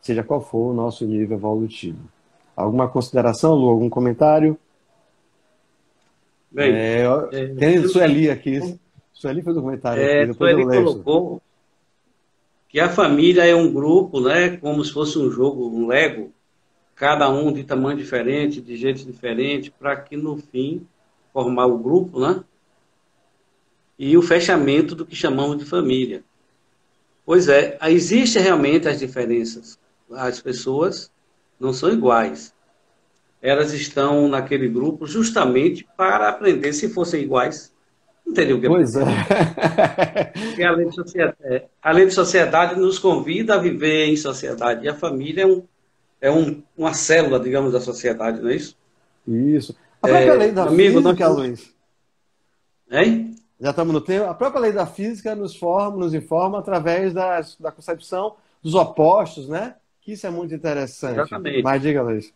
seja qual for o nosso nível evolutivo. Alguma consideração, Lu? Algum comentário? Bem, Tem Sueli aqui. Sueli fez um comentário aqui, depois eu leio. Colocou que a família é um grupo, né, como se fosse um jogo, um Lego, cada um de tamanho diferente, de jeito diferente, para que no fim formar o grupo, né, e o fechamento do que chamamos de família. Pois é, existem realmente as diferenças. As pessoas não são iguais. Elas estão naquele grupo justamente para aprender. Se fossem iguais, não teria o que aprender. Pois é. Porque a lei de sociedade nos convida a viver em sociedade. E a família uma célula, digamos, da sociedade, não é isso? Isso. A própria lei da física, Luiz. Hein? Já estamos no tempo. A própria lei da física nos informa através da concepção dos opostos, né? Que isso é muito interessante. Exatamente. Mas diga, Luiz.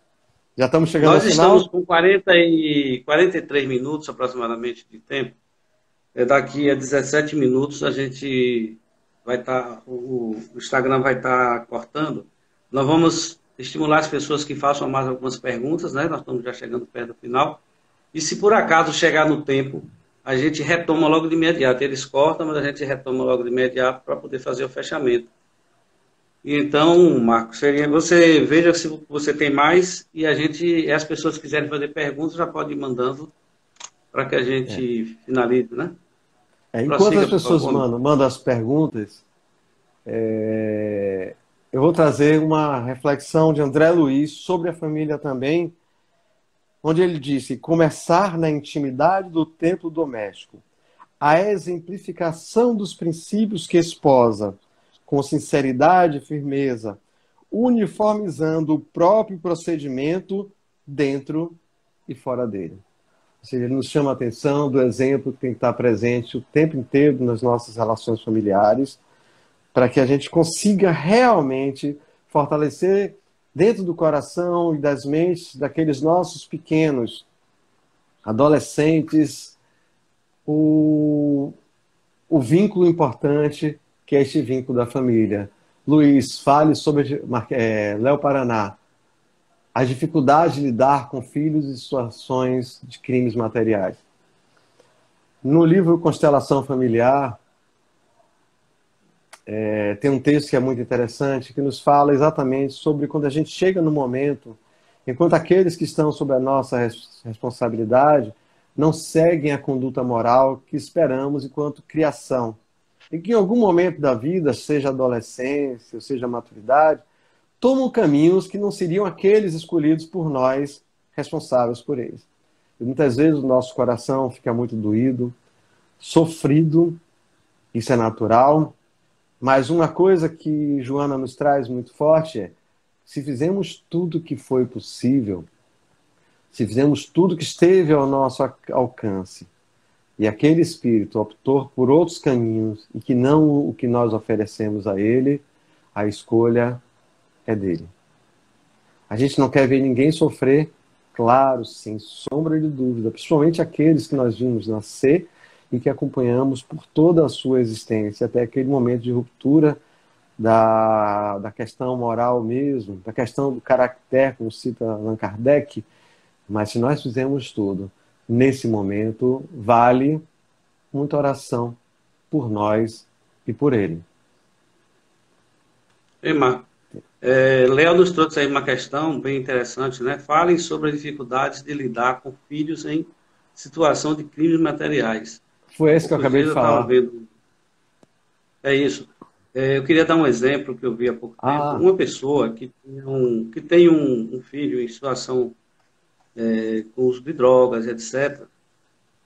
Já estamos chegando ao final. Nós estamos com 43 minutos aproximadamente de tempo. Daqui a 17 minutos a gente vai estar, o Instagram vai estar cortando. Nós vamos estimular as pessoas que façam mais algumas perguntas, né? Nós estamos já chegando perto do final. E se por acaso chegar no tempo, a gente retoma logo de imediato. Eles cortam, mas a gente retoma logo de imediato para poder fazer o fechamento. Então, Marcos, você veja se você tem mais e as pessoas que quiserem fazer perguntas já podem ir mandando para que a gente finalize, né? Enquanto as pessoas mandam as perguntas, eu vou trazer uma reflexão de André Luiz sobre a família também, onde ele disse: começar na intimidade do templo doméstico, a exemplificação dos princípios que esposa, com sinceridade e firmeza, uniformizando o próprio procedimento dentro e fora dele. Ou seja, ele nos chama a atenção do exemplo que tem que estar presente o tempo inteiro nas nossas relações familiares, para que a gente consiga realmente fortalecer dentro do coração e das mentes daqueles nossos pequenos adolescentes o vínculo importante que é este vínculo da família. Luiz, fale sobre Léo Paraná, as dificuldades de lidar com filhos em situações de crimes materiais. No livro Constelação Familiar, tem um texto que é muito interessante, que nos fala exatamente sobre quando a gente chega no momento, enquanto aqueles que estão sob a nossa responsabilidade não seguem a conduta moral que esperamos enquanto criação. E que em algum momento da vida, seja adolescência, seja maturidade, tomam caminhos que não seriam aqueles escolhidos por nós, responsáveis por eles. E muitas vezes o nosso coração fica muito doído, sofrido, isso é natural, mas uma coisa que Joana nos traz muito forte é: se fizemos tudo que foi possível, se fizemos tudo que esteve ao nosso alcance, e aquele espírito optou por outros caminhos e que não o que nós oferecemos a ele, a escolha é dele. A gente não quer ver ninguém sofrer, claro, sem sombra de dúvida, principalmente aqueles que nós vimos nascer e que acompanhamos por toda a sua existência, até aquele momento de ruptura da questão moral mesmo, da questão do caráter, como cita Allan Kardec. Mas se nós fizemos tudo, nesse momento, vale muita oração por nós e por ele. Léo nos trouxe aí uma questão bem interessante, né? Falem sobre as dificuldades de lidar com filhos em situação de crimes materiais. Foi esse que eu acabei de falar. É isso. Eu queria dar um exemplo que eu vi há pouco tempo. Uma pessoa que tem um filho em situação com uso de drogas, etc.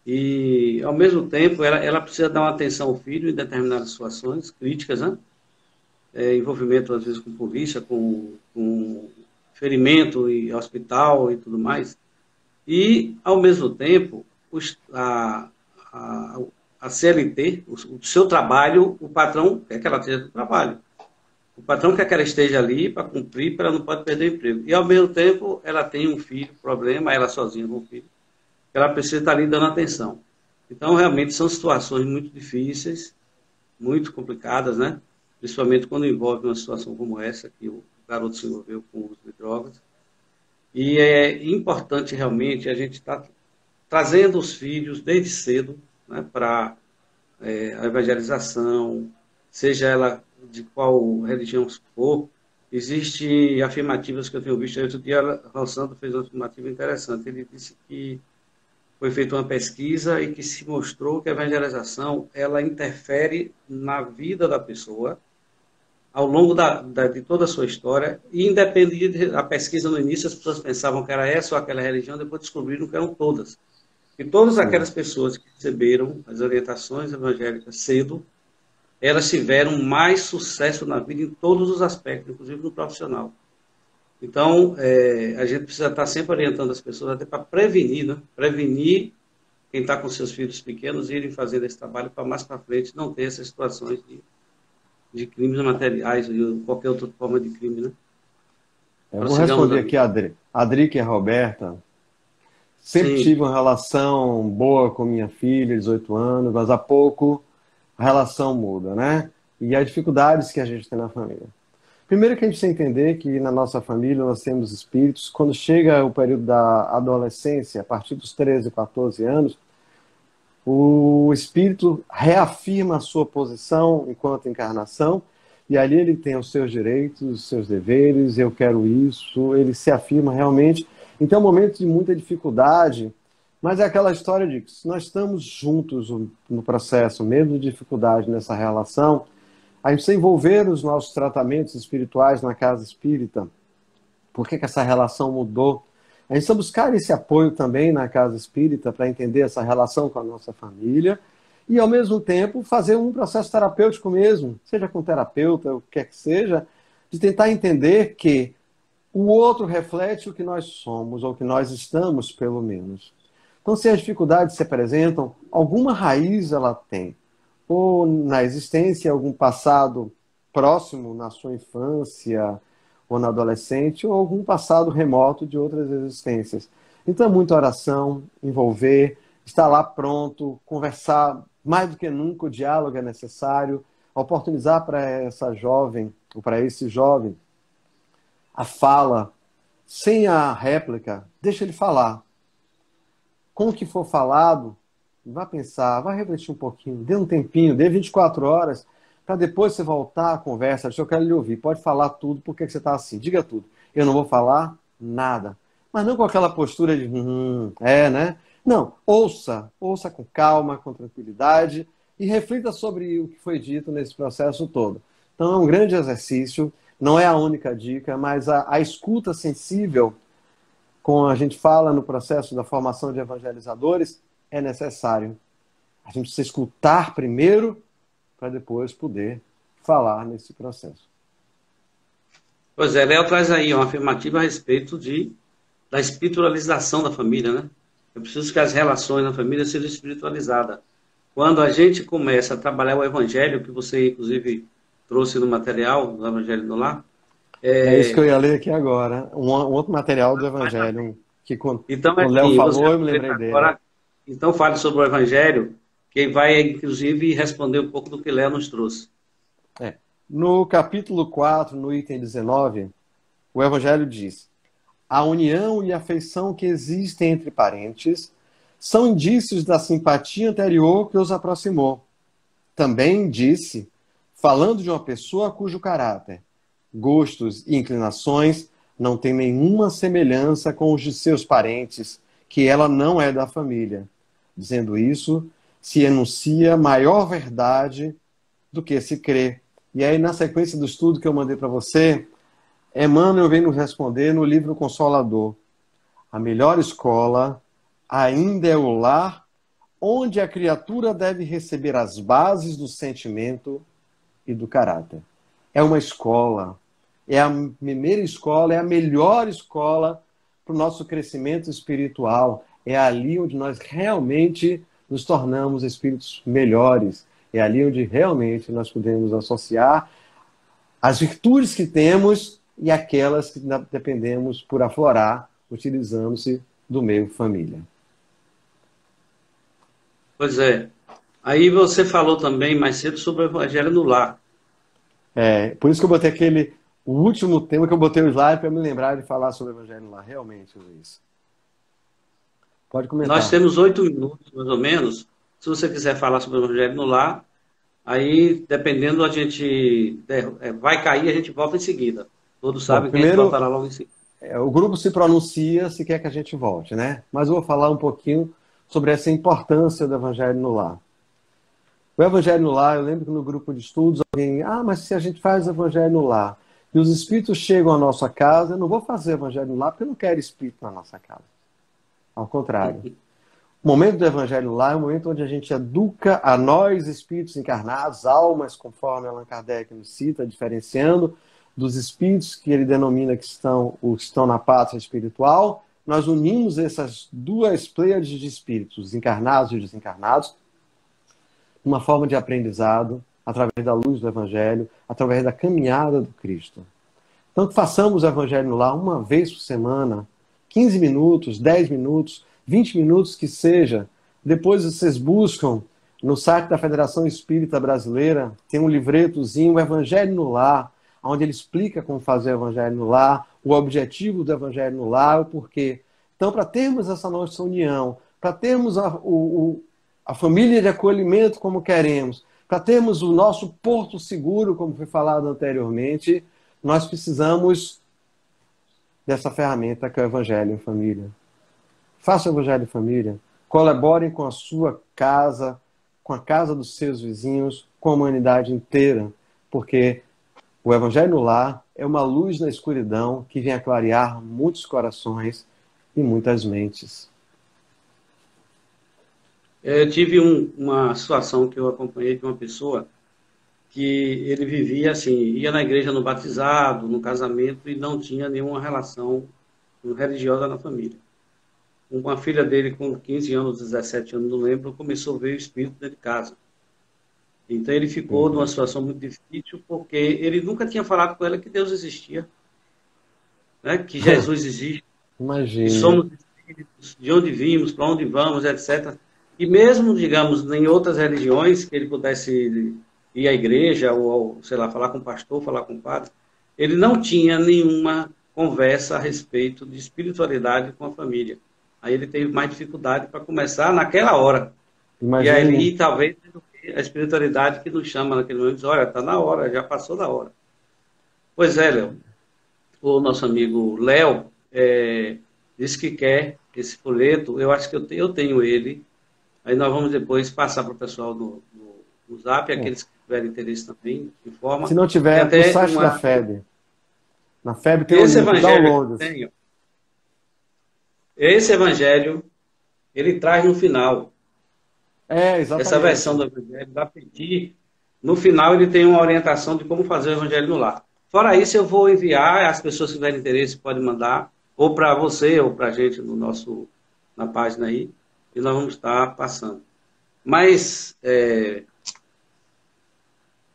E, ao mesmo tempo, ela precisa dar uma atenção ao filho em determinadas situações críticas, né? Envolvimento, às vezes, com polícia, com ferimento e hospital e tudo mais. E, ao mesmo tempo, a, a CLT, o seu trabalho, o patrão quer que ela esteja no trabalho. O patrão quer que ela esteja ali para cumprir, para ela não pode perder o emprego. E, ao mesmo tempo, ela tem um filho, problema, ela sozinha com o filho, ela precisa estar ali dando atenção. Então, realmente, são situações muito difíceis, muito complicadas, né? Principalmente quando envolve uma situação como essa, que o garoto se envolveu com o uso de drogas. E é importante, realmente, a gente estar trazendo os filhos desde cedo, né, para a evangelização, seja ela de qual religião for. Existem afirmativas que eu tenho visto. Outro dia, o Sandro fez uma afirmativa interessante. Ele disse que foi feita uma pesquisa e que se mostrou que a evangelização ela interfere na vida da pessoa ao longo de toda a sua história, e independente da pesquisa no início, as pessoas pensavam que era essa ou aquela religião, depois descobriram que eram todas. E todas aquelas pessoas que receberam as orientações evangélicas cedo, elas tiveram mais sucesso na vida em todos os aspectos, inclusive no profissional. Então, a gente precisa estar sempre orientando as pessoas até para prevenir, né? Prevenir quem está com seus filhos pequenos irem fazer esse trabalho para mais para frente não ter essas situações de crimes materiais ou qualquer outra forma de crime, né? Eu vou responder aqui a Adri. Adri, que é a Roberta. Sempre Sim. tive uma relação boa com minha filha, 18 anos, mas há pouco a relação muda, né? E as dificuldades que a gente tem na família. Primeiro que a gente tem que entender que na nossa família nós temos espíritos. Quando chega o período da adolescência, a partir dos 13, 14 anos, o espírito reafirma a sua posição enquanto encarnação, e ali ele tem os seus direitos, os seus deveres, eu quero isso, ele se afirma realmente. Então é um momento de muita dificuldade, mas é aquela história de que se nós estamos juntos no processo, mesmo de dificuldade nessa relação, a gente precisa envolver os nossos tratamentos espirituais na casa espírita. Por que essa relação mudou? A gente precisa buscar esse apoio também na casa espírita para entender essa relação com a nossa família e, ao mesmo tempo, fazer um processo terapêutico mesmo, seja com terapeuta, o que quer que seja, de tentar entender que o outro reflete o que nós somos, ou o que nós estamos, pelo menos. Então, se as dificuldades se apresentam, alguma raiz ela tem. Ou na existência, algum passado próximo na sua infância, ou na adolescente, ou algum passado remoto de outras existências. Então, é muita oração, envolver, estar lá pronto, conversar, mais do que nunca o diálogo é necessário, oportunizar para essa jovem, ou para esse jovem, a fala, sem a réplica, deixa ele falar. Com o que for falado, vá pensar, vá refletir um pouquinho, dê um tempinho, dê 24 horas, para depois você voltar à conversa. Eu quero lhe ouvir, pode falar tudo, por que você está assim? Diga tudo. Eu não vou falar nada. Mas não com aquela postura de, né? Não, ouça com calma, com tranquilidade e reflita sobre o que foi dito nesse processo todo. Então é um grande exercício, não é a única dica, mas a escuta sensível, como a gente fala no processo da formação de evangelizadores, é necessário. A gente precisa escutar primeiro para depois poder falar nesse processo. Pois é, Léo traz aí uma afirmativa a respeito da espiritualização da família, né? É preciso que as relações na família sejam espiritualizadas. Quando a gente começa a trabalhar o evangelho, que você, inclusive, trouxe no material do Evangelho do Lar. É isso que eu ia ler aqui agora. Um outro material do Evangelho. Que quando o Léo falou, eu me lembrei dele. Então, fale sobre o Evangelho, que vai, inclusive, responder um pouco do que Léo nos trouxe. No capítulo 4, no item 19, o Evangelho diz: a união e a afeição que existem entre parentes são indícios da simpatia anterior que os aproximou. Também disse, falando de uma pessoa cujo caráter, gostos e inclinações não têm nenhuma semelhança com os de seus parentes, que ela não é da família. Dizendo isso, se enuncia maior verdade do que se crê. E aí, na sequência do estudo que eu mandei para você, Emmanuel vem nos responder no livro Consolador. A melhor escola ainda é o lar onde a criatura deve receber as bases do sentimento e do caráter. É uma escola, é a primeira escola, é a melhor escola para o nosso crescimento espiritual. É ali onde nós realmente nos tornamos espíritos melhores. É ali onde realmente nós podemos associar as virtudes que temos e aquelas que dependemos por aflorar, utilizando-se do meio família. Pois é. Aí você falou também mais cedo sobre o Evangelho no Lar. Por isso que eu botei o último tema que eu botei o slide para me lembrar de falar sobre o Evangelho lá. Realmente, Luiz. Pode comentar. Nós temos 8 minutos, mais ou menos. Se você quiser falar sobre o Evangelho no Lar, aí, dependendo, a gente vai cair, a gente volta em seguida. Todos sabem que a gente voltará logo em seguida. O grupo se pronuncia se quer que a gente volte, né? Mas eu vou falar um pouquinho sobre essa importância do Evangelho no Lar. O Evangelho no Lar, eu lembro que no grupo de estudos, alguém, mas se a gente faz o Evangelho no Lar e os espíritos chegam à nossa casa, eu não vou fazer o Evangelho no Lar porque eu não quero espírito na nossa casa. Ao contrário. O momento do Evangelho no Lar é o momento onde a gente educa a nós, espíritos encarnados, almas, conforme Allan Kardec nos cita, diferenciando dos espíritos que ele denomina que estão na pátria espiritual. Nós unimos essas duas pleiades de espíritos, os encarnados e os desencarnados, uma forma de aprendizado, através da luz do Evangelho, através da caminhada do Cristo. Então, que façamos o Evangelho no Lar uma vez por semana, 15 minutos, 10 minutos, 20 minutos que seja. Depois vocês buscam no site da Federação Espírita Brasileira, tem um livretozinho, o Evangelho no Lar, onde ele explica como fazer o Evangelho no Lar, o objetivo do Evangelho no Lar, o porquê. Então, para termos essa nossa união, para termos a família de acolhimento como queremos, para termos o nosso porto seguro, como foi falado anteriormente, nós precisamos dessa ferramenta que é o Evangelho em Família. Faça o Evangelho em Família. Colaborem com a sua casa, com a casa dos seus vizinhos, com a humanidade inteira, porque o Evangelho no Lar é uma luz na escuridão que vem a clarear muitos corações e muitas mentes. Eu tive uma situação que eu acompanhei de uma pessoa que ele vivia assim, ia na igreja no batizado, no casamento e não tinha nenhuma relação religiosa na família. Uma filha dele com 15 anos, 17 anos, não lembro, começou a ver o espírito dentro de casa. Então ele ficou numa situação muito difícil porque ele nunca tinha falado com ela que Deus existia, né? Que Jesus existe, Imagina. que somos espíritos, de onde vimos, para onde vamos, etc. E mesmo, digamos, em outras religiões, que ele pudesse ir à igreja, ou, sei lá, falar com o pastor, falar com o padre, ele não tinha nenhuma conversa a respeito de espiritualidade com a família. Aí ele teve mais dificuldade para começar naquela hora. Imagina. E aí, talvez, a espiritualidade que nos chama naquele momento, diz, olha, está na hora, já passou da hora. Pois é, Léo. O nosso amigo Léo disse que quer esse folheto, eu acho que eu tenho ele. Aí nós vamos depois passar para o pessoal no Zap, aqueles que tiverem interesse também, de forma... Se não tiver, no site da FEB. Na FEB tem esse link, download. Esse evangelho, ele traz no final. Exatamente. Essa versão do evangelho da Petit, no final ele tem uma orientação de como fazer o evangelho no lar. Fora isso, eu vou enviar, as pessoas que tiverem interesse podem mandar, ou para você, ou para a gente na página aí, e nós vamos estar passando. Mas,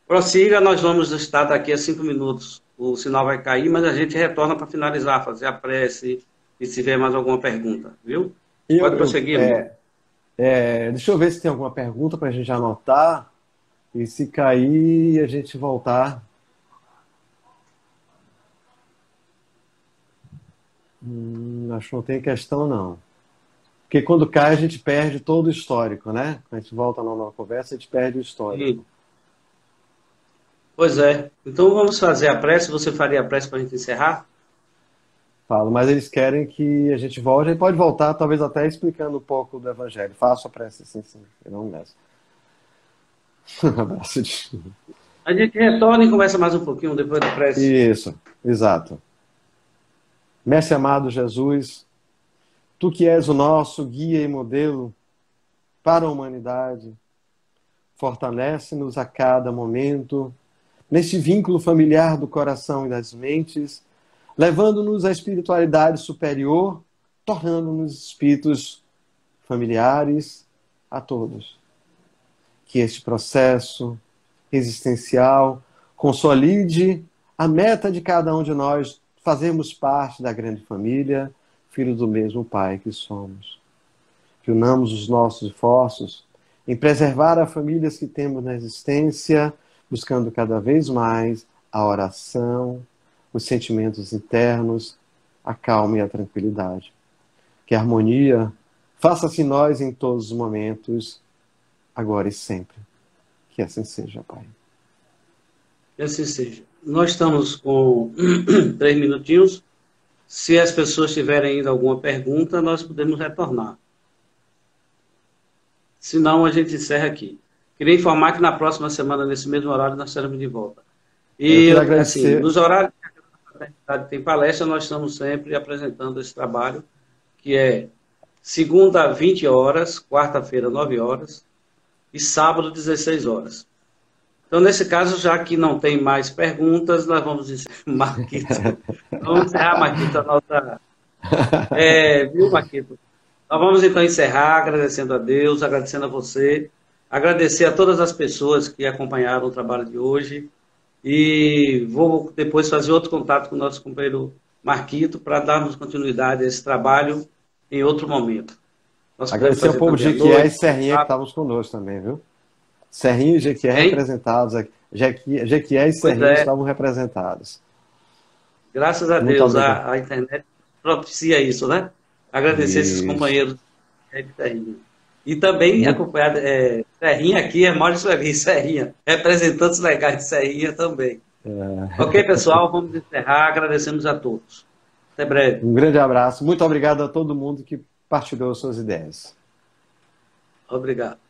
prossiga, nós vamos estar daqui a 5 minutos. O sinal vai cair, mas a gente retorna para finalizar, fazer a prece, e se tiver mais alguma pergunta, viu? Pode prosseguir, irmão. Deixa eu ver se tem alguma pergunta para a gente anotar, e se cair, a gente voltar. Acho que não tem questão, não. Porque quando cai, a gente perde todo o histórico, né? Quando a gente volta na nova conversa, a gente perde o histórico. Sim. Pois é. Então vamos fazer a prece. Você faria a prece para a gente encerrar? Falo, mas eles querem que a gente volte. A gente pode voltar, talvez até explicando um pouco do Evangelho. Faço a prece, sim. Eu não meço. Um abraço. A gente retorna e conversa mais um pouquinho depois da prece. Isso, exato. Mestre amado Jesus, Tu que és o nosso guia e modelo, para a humanidade. Fortalece-nos a cada momento, neste vínculo familiar do coração e das mentes, levando-nos à espiritualidade superior, tornando-nos espíritos familiares a todos. Que este processo existencial consolide a meta de cada um de nós, fazermos parte da grande família, filhos do mesmo Pai que somos. Que unamos os nossos esforços em preservar as famílias que temos na existência, buscando cada vez mais a oração, os sentimentos internos, a calma e a tranquilidade. Que a harmonia faça-se nós em todos os momentos, agora e sempre. Que assim seja, Pai. Que assim seja. Nós estamos com 3 minutinhos. Se as pessoas tiverem ainda alguma pergunta, nós podemos retornar. Se não, a gente encerra aqui. Queria informar que na próxima semana, nesse mesmo horário, nós estaremos de volta. E, assim, nos horários que a Fraternidade tem palestra, nós estamos sempre apresentando esse trabalho, que é segunda, 20 horas, quarta-feira, 9 horas, e sábado, 16 horas. Então, nesse caso, já que não tem mais perguntas, nós vamos encerrar, Marquito. Vamos encerrar, Marquito, a nossa... viu, Marquito? Nós vamos, então, encerrar agradecendo a Deus, agradecendo a você, agradecer a todas as pessoas que acompanharam o trabalho de hoje, e vou depois fazer outro contato com o nosso companheiro Marquito para darmos continuidade a esse trabalho em outro momento. Agradecer ao povo de Jequié e Serrinha que estavam conosco também, viu? Serrinha e Jequié representados aqui. Jequié e Serrinha estavam representados. Graças a Deus, a internet propicia isso, né? Agradecer esses companheiros de Serrinha. E também acompanhar Serrinha aqui, é Maurício Serrinha, representantes legais de Serrinha também. Ok, pessoal, vamos encerrar, agradecemos a todos. Até breve. Um grande abraço, muito obrigado a todo mundo que partilhou suas ideias. Obrigado.